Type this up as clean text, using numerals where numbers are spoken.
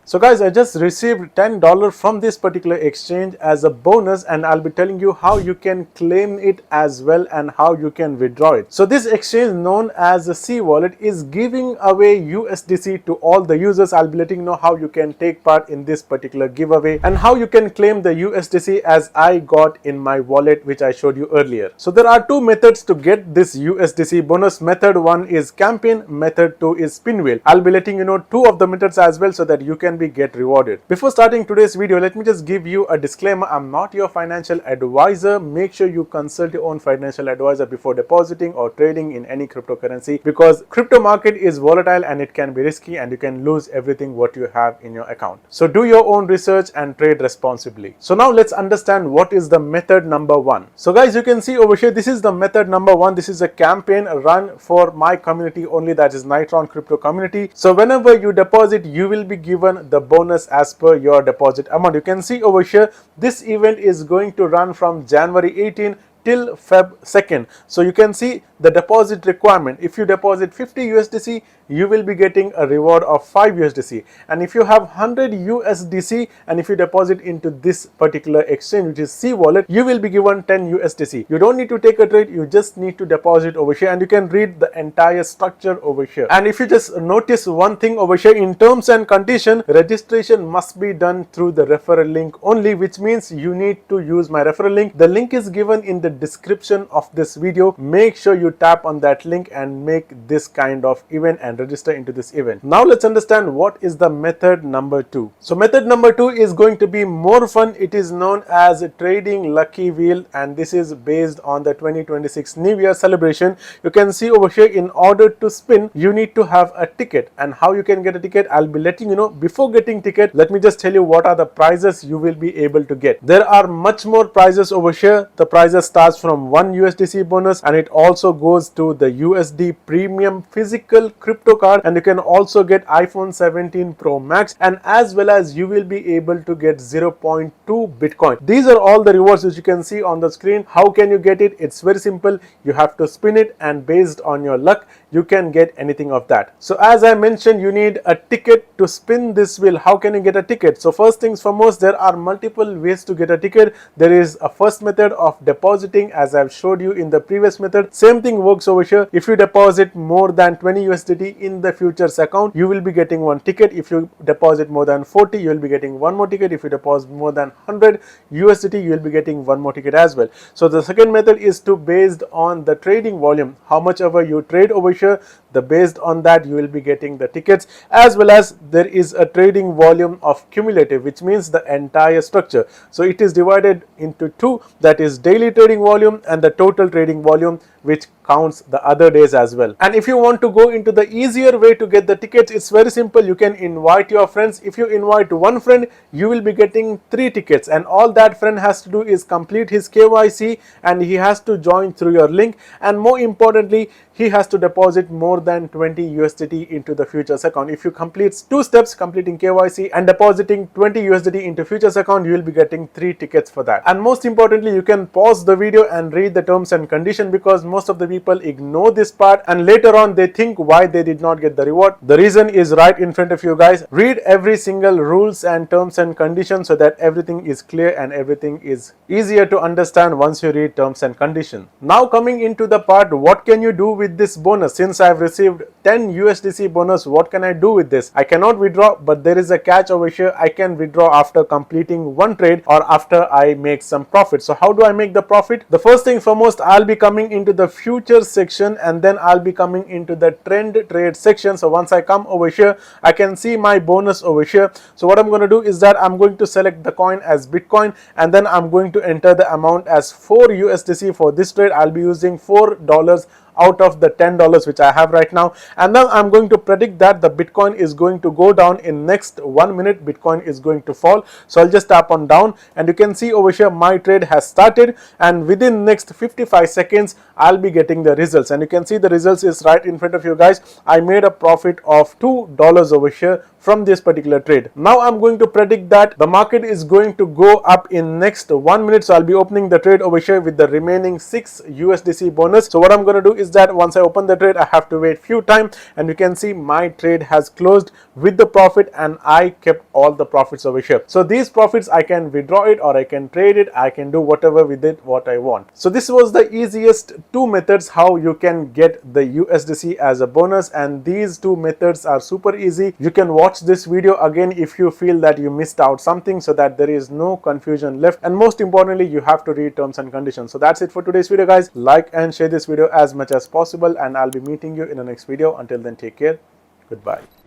So guys, I just received $10 from this particular exchange as a bonus, and I'll be telling you how you can claim it as well and how you can withdraw it. So this exchange known as the CWallet is giving away USDC to all the users. I'll be letting you know how you can take part in this particular giveaway and how you can claim the USDC as I got in my wallet, which I showed you earlier. So there are two methods to get this USDC bonus. Method 1 is campaign, method 2 is spin wheel. I'll be letting you know two of the methods as well so that you can get rewarded. Before starting today's video, let me just give you a disclaimer. I'm not your financial advisor. Make sure you consult your own financial advisor before depositing or trading in any cryptocurrency, because crypto market is volatile and it can be risky and you can lose everything what you have in your account. So do your own research and trade responsibly. So now let's understand what is the method number 1. So guys, you can see over here, this is the method number 1. This is a campaign run for my community only, that is Knightron Crypto community. So whenever you deposit, you will be given the bonus as per your deposit amount. You can see over here, this event is going to run from January 18 till Feb 2nd. So you can see the deposit requirement. If you deposit 50 USDC, you will be getting a reward of 5 USDC. And if you have 100 USDC and if you deposit into this particular exchange, which is CWallet, you will be given 10 USDC. You don't need to take a trade, you just need to deposit over here, and you can read the entire structure over here. And if you just notice one thing over here, in terms and condition, registration must be done through the referral link only, which means you need to use my referral link. The link is given in the description of this video. Make sure you tap on that link and make this kind of event and register into this event. Now let's understand what is the method number 2. So method number 2 is going to be more fun. It is known as trading lucky wheel, and this is based on the 2026 New Year celebration. You can see over here, in order to spin, you need to have a ticket, and how you can get a ticket, I'll be letting you know. Before getting ticket, let me just tell you what are the prizes you will be able to get. There are much more prizes over here. The prizes starts from 1 USDC bonus, and it also goes to the USD premium physical crypto card, and you can also get iPhone 17 Pro Max, and as well as you will be able to get 0.2 Bitcoin. These are all the rewards which you can see on the screen. How can you get it? It's very simple. You have to spin it, and based on your luck, you can get anything of that. So as I mentioned, you need a ticket to spin this wheel. How can you get a ticket? So first things foremost, there are multiple ways to get a ticket. There is a first method of depositing, as I've showed you in the previous method. Same thing works over here. If you deposit more than 20 USDT in the futures account, you will be getting one ticket. If you deposit more than 40, you will be getting one more ticket. If you deposit more than 100 USDT, you will be getting one more ticket as well. So the second method is to based on the trading volume. How much ever you trade over here, based on that you will be getting the tickets, as well as there is a trading volume of cumulative, which means the entire structure. So it is divided into two, that is daily trading volume and the total trading volume, which counts the other days as well. And if you want to go into the easier way to get the tickets, it's very simple. You can invite your friends. If you invite one friend, you will be getting 3 tickets, and all that friend has to do is complete his KYC, and he has to join through your link, and more importantly, he has to deposit more than 20 USDT into the futures account. If you complete 2 steps, completing KYC and depositing 20 USDT into futures account, you will be getting 3 tickets for that. And most importantly, you can pause the video and read the terms and condition, because most of the people ignore this part and later on they think why they did not get the reward. The reason is right in front of you guys. Read every single rules and terms and conditions so that everything is clear and everything is easier to understand once you read terms and conditions. Now coming into the part, what can you do with this bonus? Since I've received 10 USDC bonus, what can I do with this? I cannot withdraw, but there is a catch over here. I can withdraw after completing one trade or after I make some profit. So how do I make the profit? The first thing foremost, I'll be coming into the future section, and then I'll be coming into the trend trade section. So once I come over here, I can see my bonus over here. So what I'm going to do is that I'm going to select the coin as Bitcoin, and then I'm going to enter the amount as 4 USDC for this trade. I'll be using $4 out of the $10 which I have right now, and then I'm going to predict that the Bitcoin is going to go down in next 1 minute. Bitcoin is going to fall, so I'll just tap on down, and you can see over here my trade has started, and within next 55 seconds I'll be getting the results, and you can see the results is right in front of you guys. I made a profit of $2 over here from this particular trade. Now I'm going to predict that the market is going to go up in next 1 minute, so I'll be opening the trade over here with the remaining 6 USDC bonus. So what I'm going to do is is that once I open the trade, I have to wait few time, and you can see my trade has closed with the profit, and I kept all the profits over here. So these profits, I can withdraw it or I can trade it. I can do whatever with it what I want. So this was the easiest two methods how you can get the USDC as a bonus, and these two methods are super easy. You can watch this video again if you feel that you missed out something, so that there is no confusion left, and most importantly, you have to read terms and conditions. So that's it for today's video, guys. Like and share this video as much as possible, and I'll be meeting you in the next video. Until then, take care. Goodbye.